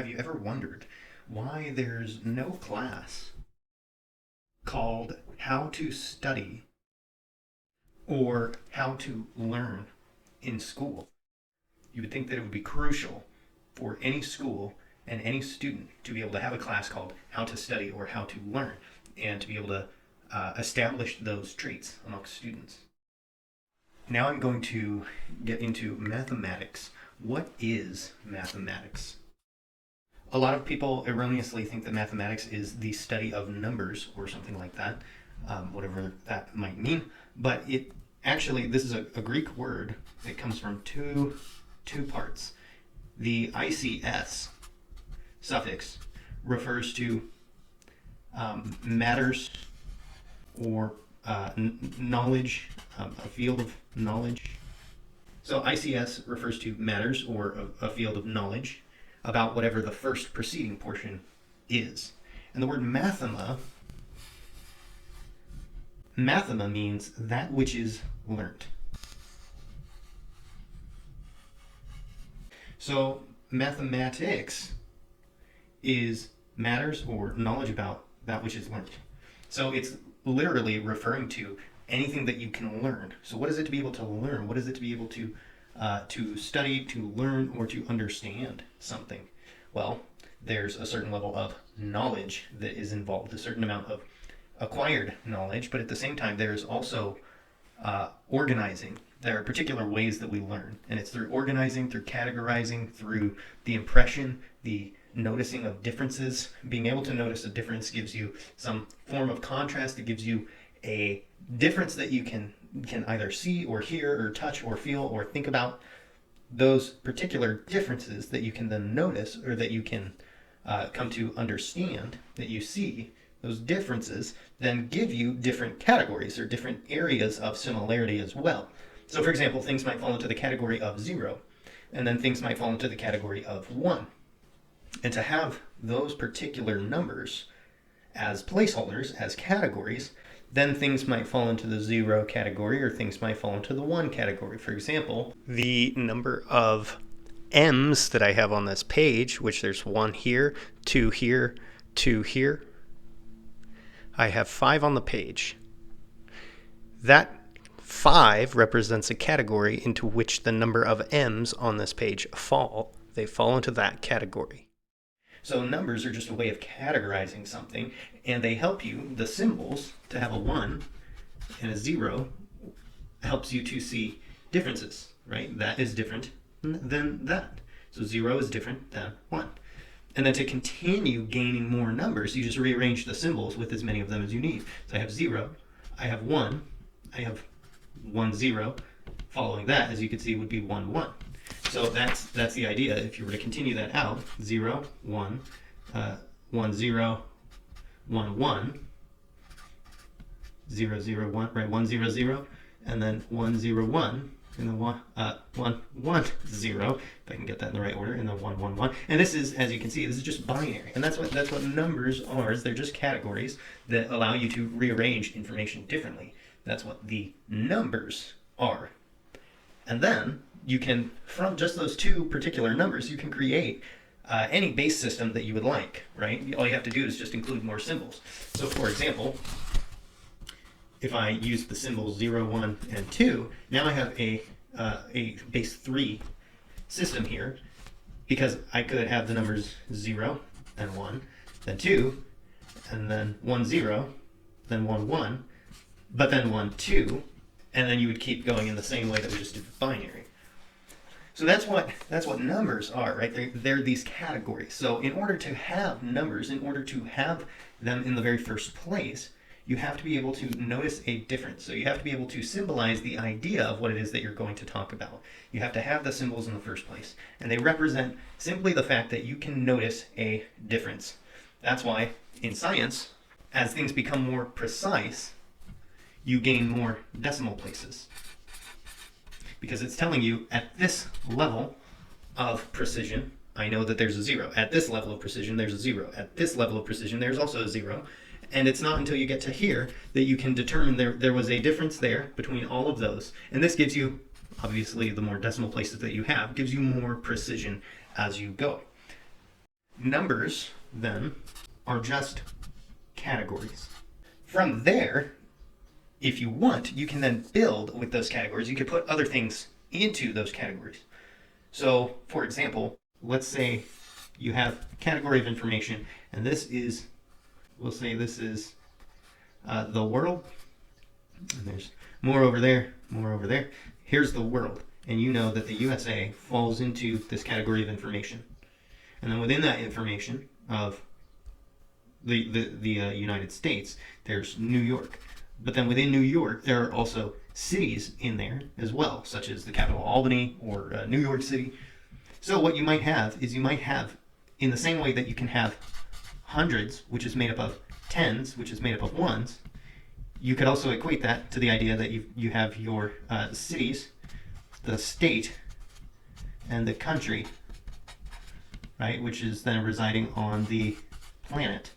have you ever wondered why there's no class called How to Study or How to Learn in school? You would think that it would be crucial for any school and any student to be able to have a class called How to Study or How to Learn, and to be able to establish those traits amongst students. Now I'm going to get into mathematics. What is mathematics? A lot of people erroneously think that mathematics is the study of numbers or something like that, whatever that might mean. But it actually, this is a Greek word that comes from two parts. The ICS suffix refers to matters or knowledge, a field of knowledge. So ICS refers to matters or a field of knowledge about whatever the first preceding portion is. And the word mathema means that which is learnt. So mathematics is matters or knowledge about that which is learnt. So it's literally referring to anything that you can learn. So what is it to be able to learn? What is it to be able to study, to learn, or to understand something? Well, there's a certain level of knowledge that is involved, a certain amount of acquired knowledge, but at the same time, there's also organizing. There are particular ways that we learn, and it's through organizing, through categorizing, through the impression, the noticing of differences. Being able to notice a difference gives you some form of contrast. It gives you a difference that you can either see or hear or touch or feel or think about. Those particular differences that you can then notice, or that you can come to understand, that you see, those differences then give you different categories or different areas of similarity as well. So for example, things might fall into the category of 0, and then things might fall into the category of 1. And to have those particular numbers as placeholders, as categories, then things might fall into the 0 category, or things might fall into the 1 category. For example, the number of M's that I have on this page, which there's 1 here, 2 here, 2 here. I have 5 on the page. That 5 represents a category into which the number of M's on this page fall. They fall into that category. So numbers are just a way of categorizing something, and they help you, the symbols, to have a 1 and a 0 helps you to see differences, right? That is different than that. So 0 is different than 1. And then to continue gaining more numbers, you just rearrange the symbols with as many of them as you need. So I have 0, I have 1, I have 1, 0. Following that, as you can see, would be 1, 1. So that's the idea. If you were to continue that out, 0, 1, 1, 0, 1, 1, 0, 0, 1, right? 1, 0, 0, and then 1, 0, 1, and then 1, 1, 0, if I can get that in the right order, and then 1, 1, 1. And this is, as you can see, this is just binary. And that's what numbers are. They're just categories that allow you to rearrange information differently. That's what the numbers are. And then you can, from just those two particular numbers, you can create any base system that you would like, right? All you have to do is just include more symbols. So for example, if I use the symbols 0, 1, and 2, now I have a base 3 system here, because I could have the numbers 0 and 1, then 2, and then 1, 0, then 1, 1, but then 1, 2, and then you would keep going in the same way that we just did with binary. So that's what numbers are, right? They're these categories. So in order to have numbers, in order to have them in the very first place, you have to be able to notice a difference. So you have to be able to symbolize the idea of what it is that you're going to talk about. You have to have the symbols in the first place. And they represent simply the fact that you can notice a difference. That's why in science, as things become more precise, you gain more decimal places. Because it's telling you, at this level of precision, I know that there's a 0. At this level of precision, there's a 0. At this level of precision, there's also a 0. And it's not until you get to here that you can determine there was a difference there between all of those. And this gives you, obviously, the more decimal places that you have, gives you more precision as you go. Numbers, then, are just categories. From there, if you want, you can then build with those categories. You could put other things into those categories. So, for example, let's say you have a category of information, and this is, we'll say this is the world, and there's more over there, more over there. Here's the world, and you know that the USA falls into this category of information. And then within that information of the United States, there's New York. But then within New York, there are also cities in there as well, such as the capital Albany or New York City. So what you might have is you might have, in the same way that you can have hundreds, which is made up of tens, which is made up of ones, you could also equate that to the idea that you have your cities, the state, and the country, right, which is then residing on the planet.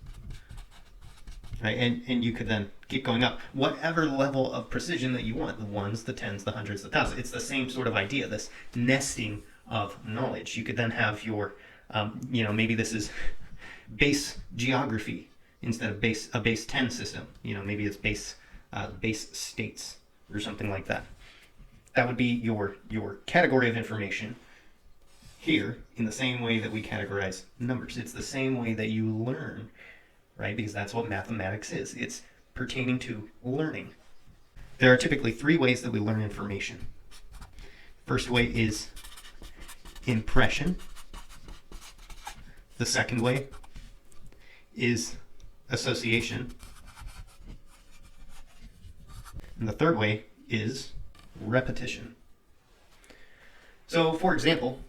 Right, and you could then keep going up. Whatever level of precision that you want, the ones, the tens, the hundreds, the thousands, it's the same sort of idea, this nesting of knowledge. You could then have your, maybe this is base geography instead of a base 10 system. Maybe it's base states or something like that. That would be your category of information here in the same way that we categorize numbers. It's the same way that you learn, right? Because that's what mathematics is. It's pertaining to learning. There are typically three ways that we learn information. First way is impression. The second way is association. And the third way is repetition. So, for example,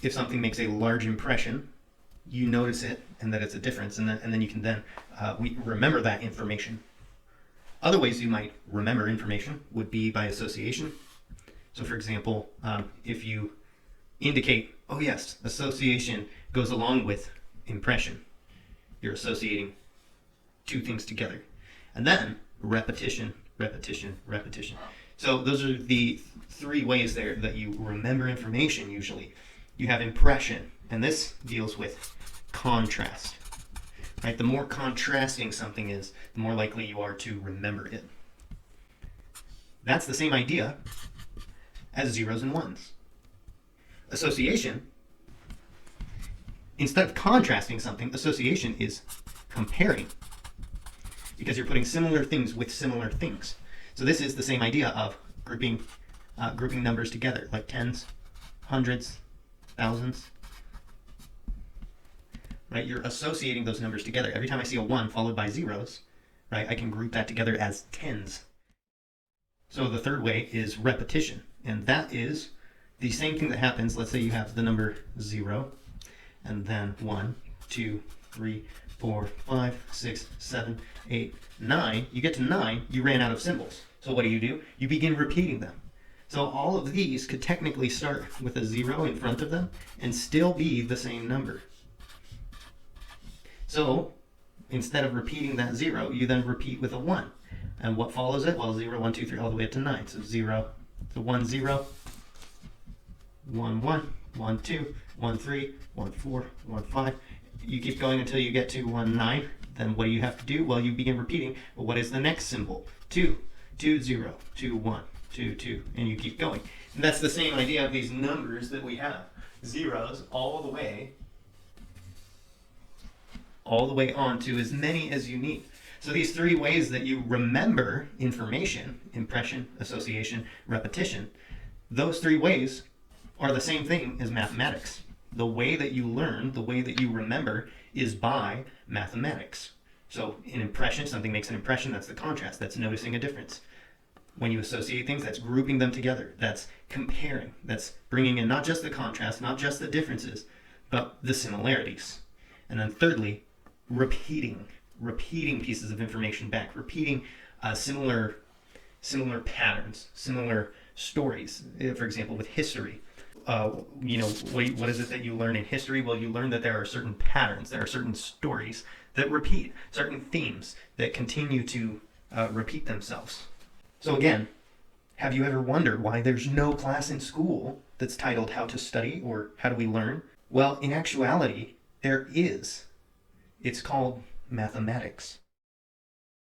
if something makes a large impression, you notice it and that it's a difference, and then you can we remember that information. Other ways you might remember information would be by association. So, for example, if you indicate, oh yes, association goes along with impression, you're associating two things together. And then repetition, repetition, repetition. So those are the three ways there that you remember information usually. You have impression, and this deals with contrast. Right? The more contrasting something is, the more likely you are to remember it. That's the same idea as zeros and ones. Association, instead of contrasting something, association is comparing, because you're putting similar things with similar things. So this is the same idea of grouping numbers together, like tens, hundreds, thousands. Right? You're associating those numbers together. Every time I see a 1 followed by zeros, right, I can group that together as tens. So the third way is repetition, and that is the same thing that happens. Let's say you have the number 0, and then 1, 2, 3, 4, 5, 6, 7, 8, 9. You get to 9, you ran out of symbols. So what do? You begin repeating them. So all of these could technically start with a 0 in front of them and still be the same number. So instead of repeating that 0, you then repeat with a 1. And what follows it? Well, 0, 1, 2, 3, all the way up to 9. So 0, so 1, 0, 1, 1, 1, 2, 1, 3, 1, 4, 1, 5. You keep going until you get to 1, 9. Then what do you have to do? Well, you begin repeating. Well, what is the next symbol? 2, 2, 0, 2, 1, 2, 2. And you keep going. And that's the same idea of these numbers that we have. Zeros all the way on to as many as you need. So these three ways that you remember information, impression, association, repetition, those three ways are the same thing as mathematics. The way that you learn, the way that you remember is by mathematics. So in impression, something makes an impression, that's the contrast, that's noticing a difference. When you associate things, that's grouping them together, that's comparing, that's bringing in not just the contrast, not just the differences, but the similarities. And then thirdly, repeating pieces of information back, repeating similar patterns, similar stories. For example, with history, what is it that you learn in history? Well, you learn that there are certain patterns, there are certain stories that repeat, certain themes that continue to repeat themselves. So again, have you ever wondered why there's no class in school that's titled How to Study or How Do We Learn? Well, in actuality, There is. It's called mathematics.